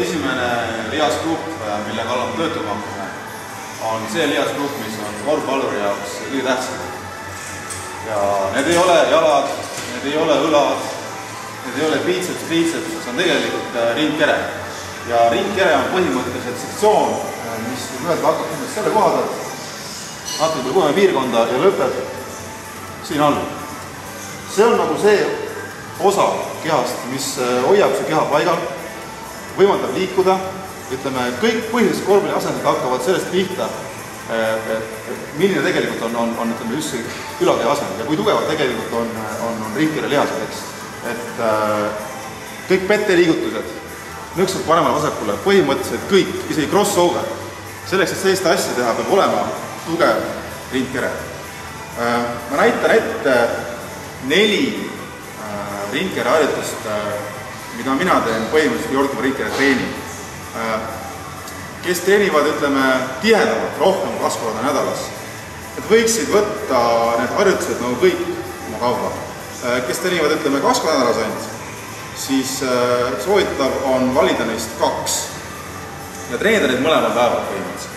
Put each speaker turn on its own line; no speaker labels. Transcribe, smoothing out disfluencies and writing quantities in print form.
esimene lihasgrupp, mille kallal me töötama hakkame, on see lihasgrupp, mis on korvpalluri jaoks kõige tähtsam. Ja need ei ole jalad, need ei ole õlad, need ei ole biitseps, see on tegelikult ringkere. Ja ringkere on põhimõtteliselt sektsioon, mis hakkab selle koha pealt, natuke kuue piirkonda ja lõpeb siin all. See on nagu see osa kehast, mis hoiab see keha paigal, võimaldab liikuda, ütleme, kõik põhilised korvpalliasendid hakkavad sellest pihta, milline tegelikult on ütleme, just see ülakeha asend ja kui tugevad tegelikult on ringkere lihased, eks. Et kõik pette-liigutused, nõksud paremale vasakule, põhimõtteliselt kõik, isegi crossover, selleks, et sellist asja teha, peab olema tugev ringkere. Ma näitan ette 4 ringkere harjutust, mida mina teen põhimõtteliselt Jorgma ringkere treening. Kes treenivad, ütleme, tihedamalt, rohkem 2 korda nädalas. Et võiksid võtta need harjutused nagu kõik oma kauba. Kes treenivad, ütleme, 2 korda nädalas ainult, siis soovitav on valida neist 2 ja treenida neid mõlemal päeval põhimõtteliselt.